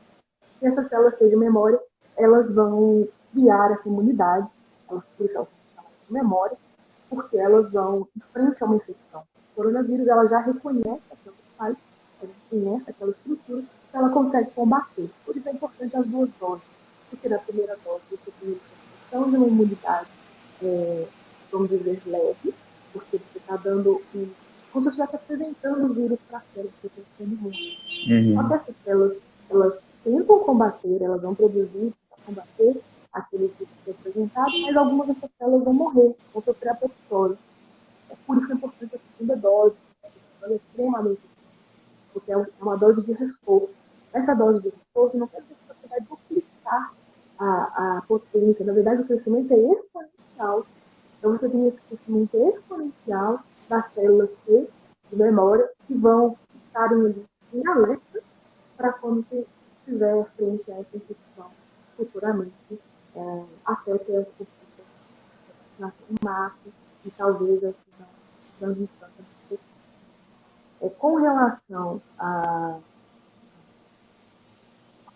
e essas células de memória, elas vão criar essa imunidade, elas precisam de memória, porque elas vão em frente a uma infecção. O coronavírus, ela já reconhece aquela spike, ela reconhece aquela estrutura, então ela consegue combater. Por isso é importante as duas doses, porque na primeira dose você tem a questão de uma imunidade, vamos dizer, leve, porque você está dando como se você estivesse apresentando o vírus para a célula que você está imune. Só que essas células, elas tentam combater, elas vão produzir para combater aquele vírus que é apresentado, mas algumas dessas células vão morrer, vão sofrer apoptose. Por isso é importante a segunda dose, ela é extremamente importante, porque é uma dose de reforço. Essa dose de reforço não quer dizer que você vai duplicar a potência, na verdade o crescimento é exponencial. Então você tem esse crescimento exponencial das células T de memória que vão estarem ali em alerta para quando você estiver frente a essa infecção futuramente, afeta essa vacinação em massa e talvez essa transmissão. Com relação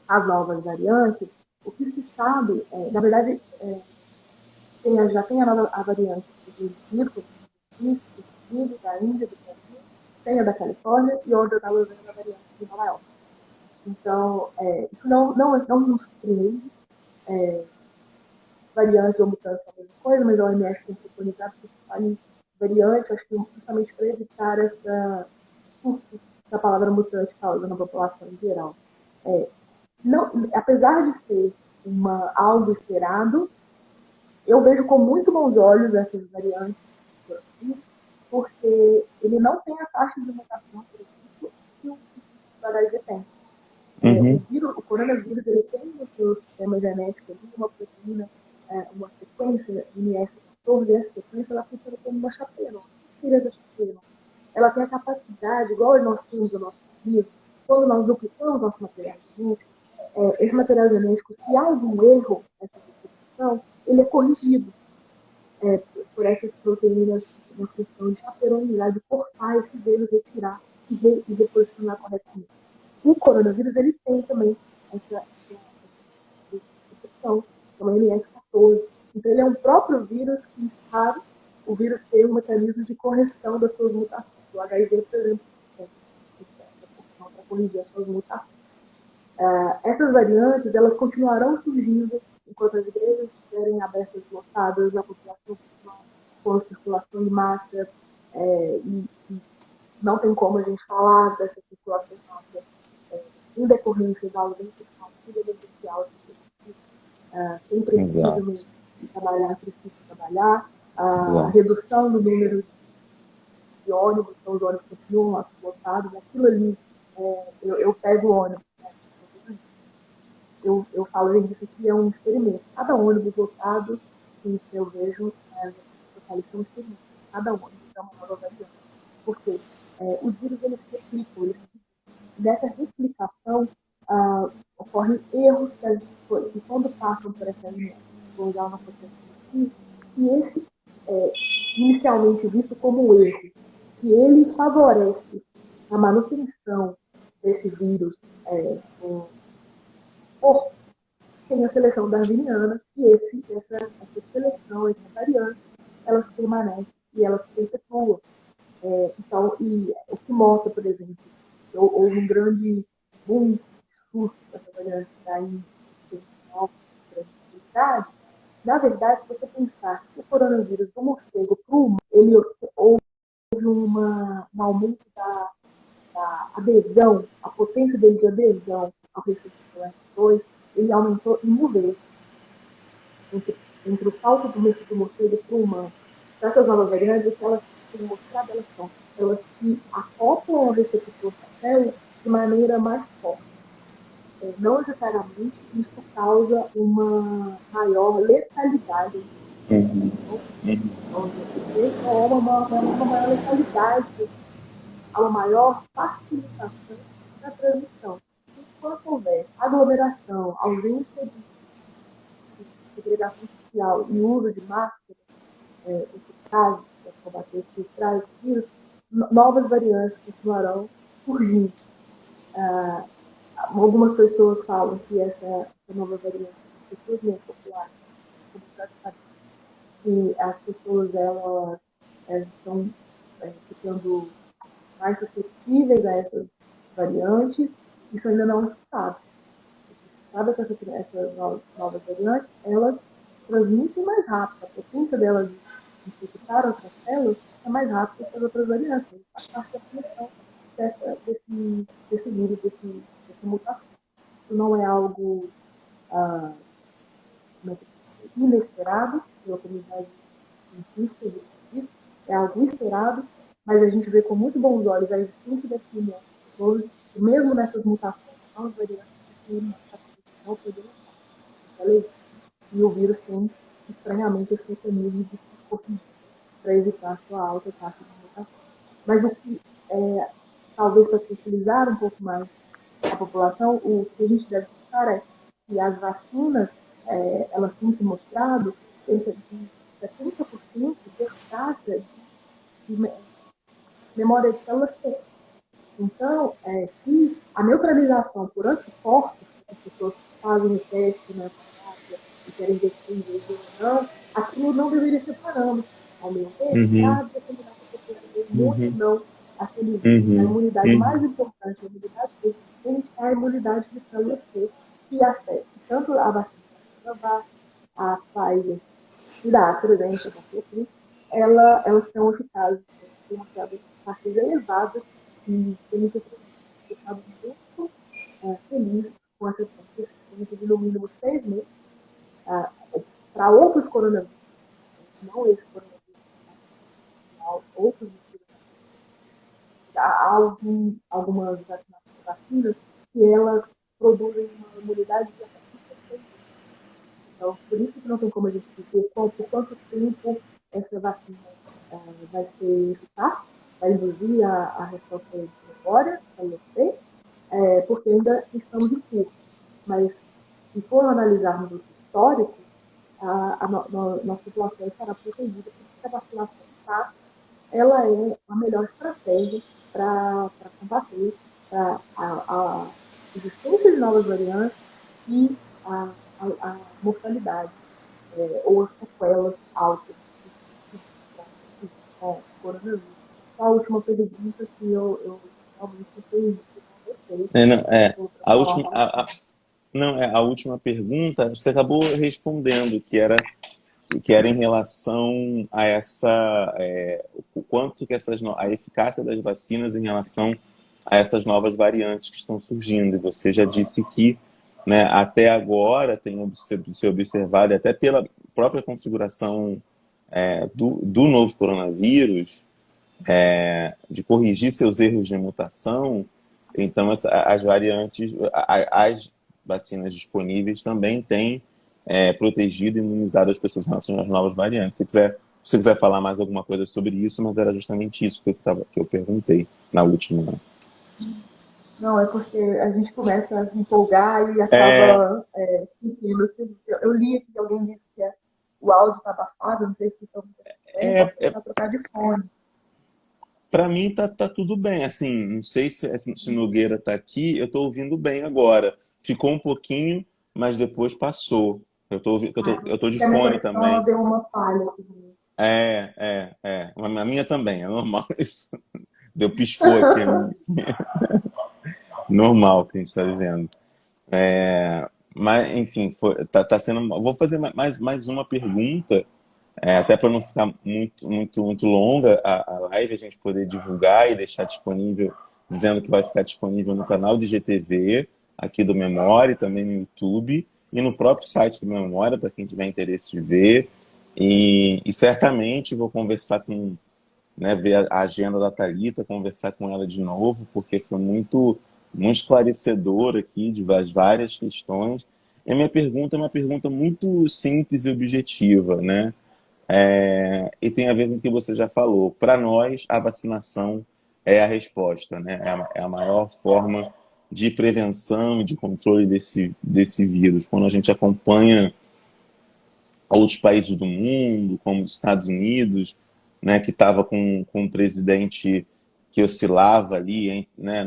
às novas variantes, o que se sabe, na verdade, já tem a variante do Egito, da Índia, do Brasil, tem a da Califórnia e outra está usando a variante de Nova York. Então, isso não nos surpreende. Variante ou mutância é a mesma coisa, mas a OMS tem preconizado que se fale variante, acho que justamente para evitar essa surto que a palavra mutante causa na população em geral. Não, apesar de ser algo esperado, eu vejo com muito bons olhos essas variantes, porque ele não tem a taxa de mutação, por exemplo, que o HIV tem. O coronavírus, ele tem no seu sistema genético uma proteína, uma sequência MS14, e essa sequência ela funciona como uma chapeira. Ela tem a capacidade, igual nós temos no nosso vírus, quando nós duplicamos nosso material genético, esse material genético, se há algum erro nessa duplicação, ele é corrigido por essas proteínas, uma questão de chaperonidade, de cortar esses erros, retirar e reposicionar corretamente. O coronavírus, ele tem também essa infecção, que é uma MS14. Então, ele é um próprio vírus que está, o vírus tem um mecanismo de correção das suas mutações. O HIV, por exemplo, tem essa função para corrigir as suas mutações. Essas variantes, elas continuarão surgindo enquanto as igrejas estiverem abertas, lotadas, a população com a circulação de massa, e não tem como a gente falar dessa circulação de massa em decorrência da ausência de uma auxílio emergencial, quem precisa Exato. mesmo trabalhar, precisa trabalhar, a Exato. redução do número de ônibus, então os ônibus continuam lotados, aquilo ali, eu pego o ônibus, né? Eu falo, gente, isso aqui é um experimento. Cada ônibus lotado, que eu vejo, eu falo, isso é um experimento. Cada ônibus é uma nova variante. Porque os vírus, eles replicam, nessa replicação, ocorrem erros que quando passam por essa linha, vou usar uma potência aqui, e esse, inicialmente visto como um erro, que ele favorece a manutenção desse vírus no corpo, tem a seleção darwiniana, e essa seleção, essa variante, elas permanecem e elas se perpetuam. Então, e o que mostra, por exemplo, houve um grande boom, surto dessa variante da Índia, na verdade, se você pensar que o coronavírus do morcego para o humano, ele houve um aumento da adesão, a potência dele de adesão ao receptor S2, ele aumentou em 1000 vezes entre o salto do morcego para o humano. Essas novas variantes, que elas têm mostrado, elas se acoplam ao receptor da célula de maneira mais forte. Não necessariamente isso causa uma maior letalidade. Há uma maior letalidade, há uma maior facilitação da transmissão. Enquanto houver aglomeração, ausência de segregação social e uso de máscara, eficazes para combater esses trajes de vírus, novas variantes continuarão surgindo. Algumas pessoas falam que essa nova variante, pessoas menos populares, que as pessoas elas estão ficando mais suscetíveis a essas variantes. Isso ainda não se sabe. Sabe que essas novas variantes, elas transmitem mais rápido. A potência delas de infectar outras células é mais rápida que as outras variantes. Isso faz parte da função desse vírus, dessa mutação. Isso não é algo inesperado pela comunidade científica, é algo esperado, mas a gente vê com muito bons olhos a existência desse imunidade, e mesmo nessas mutações, são variantes que não podemos fazer. E o vírus tem, estranhamente, esse mecanismo de se corrigir para evitar sua alta taxa de mutação. Mas o que, talvez para sensibilizar um pouco mais a população, o que a gente deve pensar é que as vacinas, elas têm se mostrado cerca de 70% de taxa de memória de células T. Então, se a neutralização por anticorpos, as pessoas fazem o teste na farmácia e querem ver se tem vírus ou não, aquilo não deveria ser parâmetro, ao meu ver, para determinar se a pessoa tem muito ou não aquele vírus. A imunidade mais importante, a imunidade T, é a imunidade de células T, que acessa tanto a vacina, a Pfizer e da AstraZeneca, elas são eficazes, demonstradas taxas elevadas e têm ficado muito felizes com essa experiência de no mínimo 6 meses para outros coronavírus, não esse coronavírus, outros há algumas vacinas que elas produzem uma imunidade de até 5%. Então, por isso que não tem como a gente dizer por quanto tempo essa vacina vai ser eficaz, vai induzir a resposta de memória, porque ainda estamos em curso. Mas, se for analisarmos o histórico, a nossa população estará protegida, porque a vacinação está, ela é a melhor estratégia para combater a existência de novas variantes e a mortalidade ou as sequelas altas com o coronavírus. A última pergunta que eu realmente entendi, não gostei. A última, não, a última pergunta você acabou respondendo, que era que era em relação a o quanto que a eficácia das vacinas em relação a essas novas variantes que estão surgindo. E você já disse que, né, até agora tem se observado, até pela própria configuração do novo coronavírus, de corrigir seus erros de mutação, então as variantes, as vacinas disponíveis também têm protegido e imunizado as pessoas em relação às novas variantes. Se você quiser falar mais alguma coisa sobre isso, mas era justamente isso que eu perguntei na última. Não, é porque a gente começa a se empolgar e É, acaba sentindo. Eu li aqui que alguém disse que o áudio está abafado, não sei se estão bem, posso é, tentar trocar de fone. para mim tá tudo bem. Assim, não sei se Nogueira tá aqui, eu tô ouvindo bem agora. Ficou um pouquinho, mas depois passou. Eu tô de Porque a minha fone conexão ela também. deu uma falha aqui. A minha também, é normal isso. Deu piscou aqui, normal que a gente está vivendo. Mas, enfim, tá sendo. Vou fazer mais uma pergunta, até para não ficar muito longa a live, a gente poder divulgar e deixar disponível, dizendo que vai ficar disponível no canal de GTV, aqui do Memória, e também no YouTube, e no próprio site do Memória, para quem tiver interesse de ver. E certamente vou conversar com, né, ver a agenda da Thalita, conversar com ela de novo, porque foi muito esclarecedor aqui das várias questões. E a minha pergunta é uma pergunta muito simples e objetiva, né? E tem a ver com o que você já falou. Para nós, a vacinação é a resposta, né? É a maior forma de prevenção e de controle desse vírus. Quando a gente acompanha outros países do mundo, como os Estados Unidos, né, que estava com um presidente que oscilava ali, hein, né,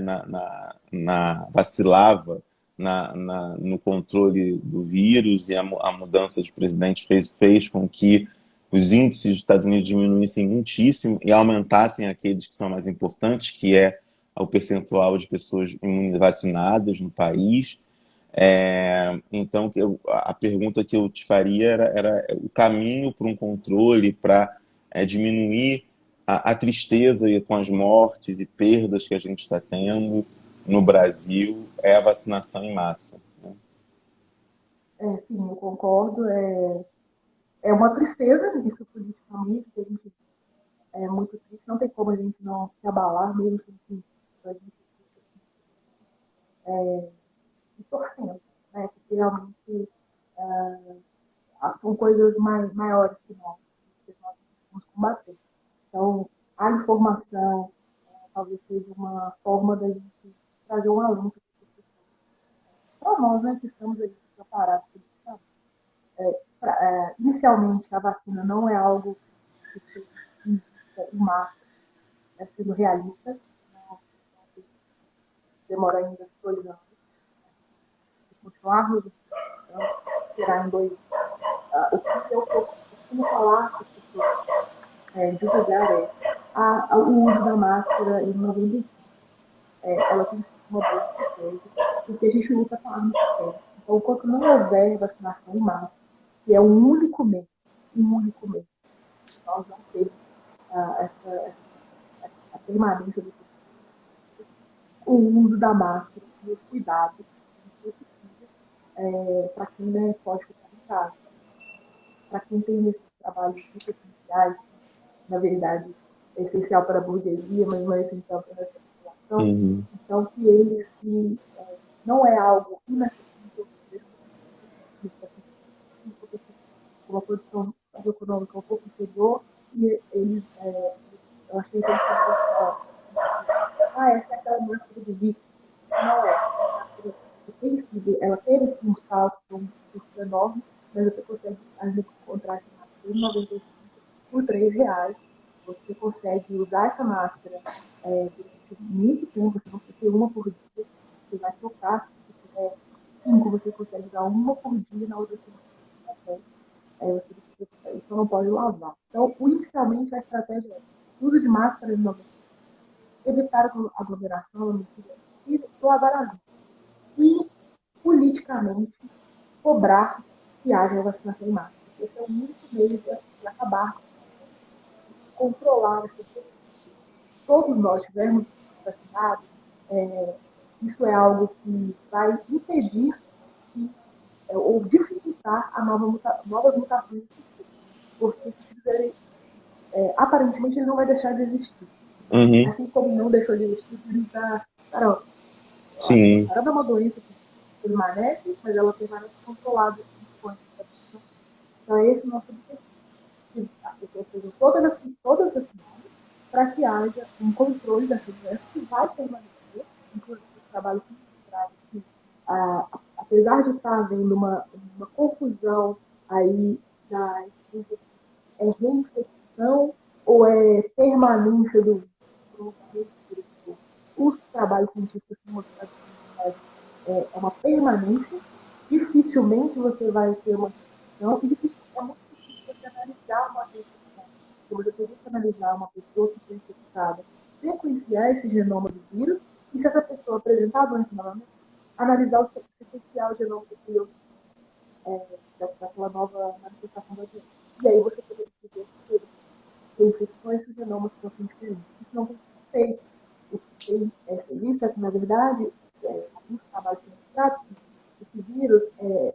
vacilava no controle do vírus, e a mudança de presidente fez com que os índices dos Estados Unidos diminuíssem muitíssimo e aumentassem aqueles que são mais importantes, que é o percentual de pessoas vacinadas no país. Então, a pergunta que eu te faria era o caminho para um controle, para diminuir a tristeza com as mortes e perdas que a gente está tendo no Brasil, é a vacinação em massa, né? Sim, eu concordo. É uma tristeza isso politicamente, que a gente é muito triste, não tem como a gente não se abalar, mesmo que a gente se torcendo, né? Porque realmente são coisas maiores que nós vamos combater. Então, a informação talvez seja uma forma da gente trazer um alento para nós, né, que estamos aí preparados. Inicialmente, a vacina não é algo que seja em massa, sendo realista, não, demora ainda 2 anos, e continuarmos então, será em 2 anos. O que eu costumo falar para as pessoas, divulgar o uso da máscara em 95. Ela tem sido uma boa estratégia, porque a gente luta com a arma que tem. Então, enquanto não houver vacinação em massa, que é um único mês, nós não temos a permanência do o uso da máscara e os cuidados que precisa para quem né, pode ficar em casa. Para quem tem esses trabalhos muito essenciais, na verdade, é essencial para a burguesia, mas não é essencial para a população. Uhum. Então, que eles, que não é algo inacessível, uma condição socioeconômica um pouco inferior, e eles, eu achei que eles falam, essa é aquela máscara de rico. Não é. A máscara tem sido, ela teve sim um salto, um custo enorme, mas você consegue ainda encontrar essa máscara em 95 por R$ 3. Você consegue usar essa máscara durante muito tempo, você não precisa ter uma por dia, você vai trocar, se você tiver 5, você consegue usar uma por dia, na outra semana você você só não pode lavar. Então, inicialmente, a estratégia é uso de máscara de 90, evitar aglomeração, mentira, e lavar as mãos. E, politicamente, cobrar que haja vacinação em massa. Esse é o único meios de acabar, de controlar as pessoas. Todos nós tivermos vacinados, isso é algo que vai impedir que, ou dificultar a novas mutações, porque se fizerem, aparentemente ele não vai deixar de existir. Uhum. Assim como não deixou de existir a sarampo. Sim. A sarampo é uma doença que permanece, mas ela permanece controlada. Então, é esse o nosso objetivo. Que as pessoas sejam todas vacinadas para que haja um controle dessa doença que vai permanecer, inclusive o trabalho que traz que, apesar de estar havendo uma confusão aí da reinfecção ou permanência do vírus, os trabalhos científicos mostraram que é uma permanência, dificilmente você vai ter uma infecção e é muito difícil você analisar uma infecção. Então, você teria que analisar uma pessoa que foi infectada, sequenciar esse genoma do vírus e se essa pessoa apresentar a doença novamente, analisar o sequencial genoma do vírus daquela nova manifestação da doença. E aí você poderia dizer que tem infecções que os genomas são diferentes. Isso não tem sido feito. O que tem visto é que, na verdade, alguns trabalhos que mostraram que esse vírus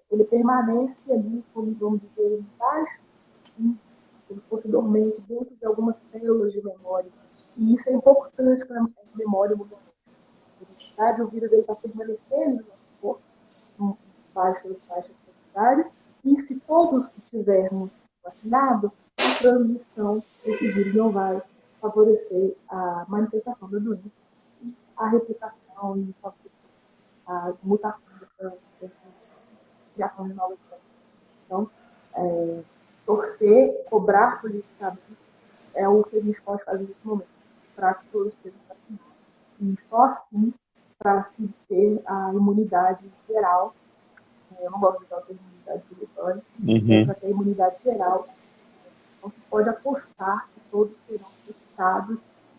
ele permanece ali, como vamos dizer, embaixo, como se fosse dormente, dentro de algumas células de memória. E isso é importante para a memória imunológica. Na verdade, o vírus está permanecendo no nosso corpo, em baixas quantidades, e se todos estivermos vacinados, a transmissão desse vírus não vai favorecer a manifestação da doença e a replicação e a mutação dessa criação de novas doenças. Então, torcer, cobrar politicamente é o que a gente pode fazer nesse momento, para que todos sejam vacinados. E só assim, para se ter a imunidade geral, eu não gosto de usar a imunidade obrigatória, para ter a imunidade geral, então se pode apostar que todos serão testados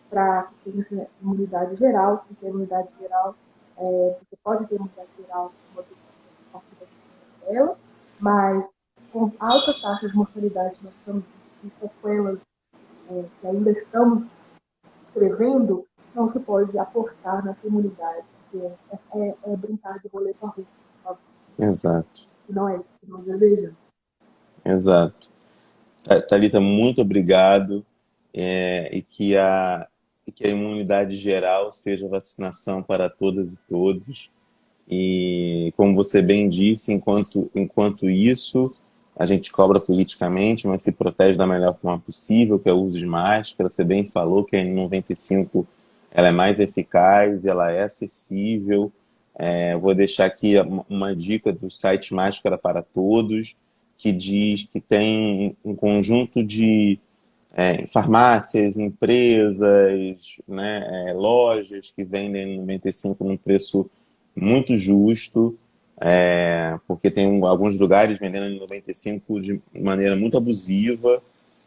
para que tenha imunidade geral. Se tem imunidade geral, você pode ter imunidade geral dela, mas com alta taxa de mortalidade que nós estamos em sequelas que ainda estamos escrevendo, não se pode apostar nessa imunidade, porque é brincar de roleta russa. Exato. Não é isso que nós desejamos. Exato. Thalita, muito obrigado. E que a imunidade geral seja vacinação para todas e todos. E, como você bem disse, enquanto isso, a gente cobra politicamente, mas se protege da melhor forma possível, que é o uso de máscara. Você bem falou que a N95 ela é mais eficaz, ela é acessível. Vou deixar aqui uma dica do site Máscara para Todos, que diz que tem um conjunto de farmácias, empresas, né, lojas que vendem N95 num preço muito justo, porque tem alguns lugares vendendo N95 de maneira muito abusiva,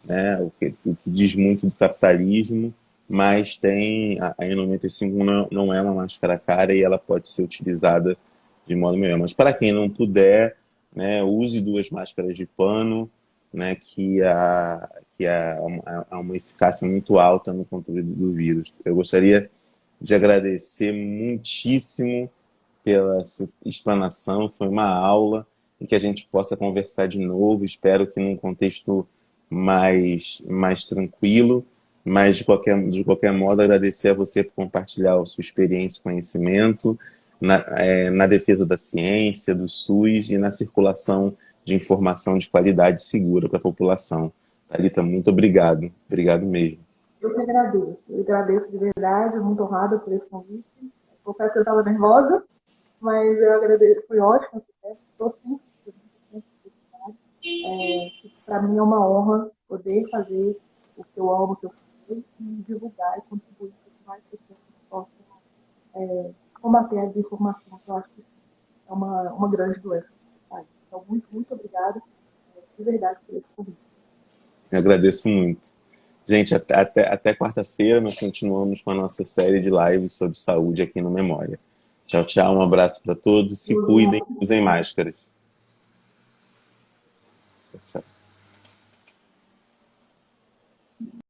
né, o que diz muito do capitalismo, mas a N95 não é uma máscara cara e ela pode ser utilizada de modo melhor. Mas para quem não puder, né, use 2 máscaras de pano, né, que há uma eficácia muito alta no controle do vírus. Eu gostaria de agradecer muitíssimo pela sua explanação, foi uma aula em que a gente possa conversar de novo, espero que num contexto mais tranquilo, mas de qualquer modo agradecer a você por compartilhar a sua experiência e conhecimento na defesa da ciência, do SUS e na circulação de informação de qualidade e segura para a população. Thalita, muito obrigado. Obrigado mesmo. Eu que agradeço. Eu agradeço de verdade, muito honrada por esse convite. Confesso que eu estava nervosa, mas eu agradeço. Foi ótimo. Estou sempre para mim é uma honra poder fazer o que eu amo, o que eu faço, e divulgar e contribuir para que mais pessoas possam combater a desinformação. Eu acho que é uma grande doença. Então, muito, muito obrigada de verdade por esse convite. Eu agradeço muito. Gente, até quarta-feira nós continuamos com a nossa série de lives sobre saúde aqui no Memória. Tchau, tchau, um abraço para todos, se cuidem, usem máscaras.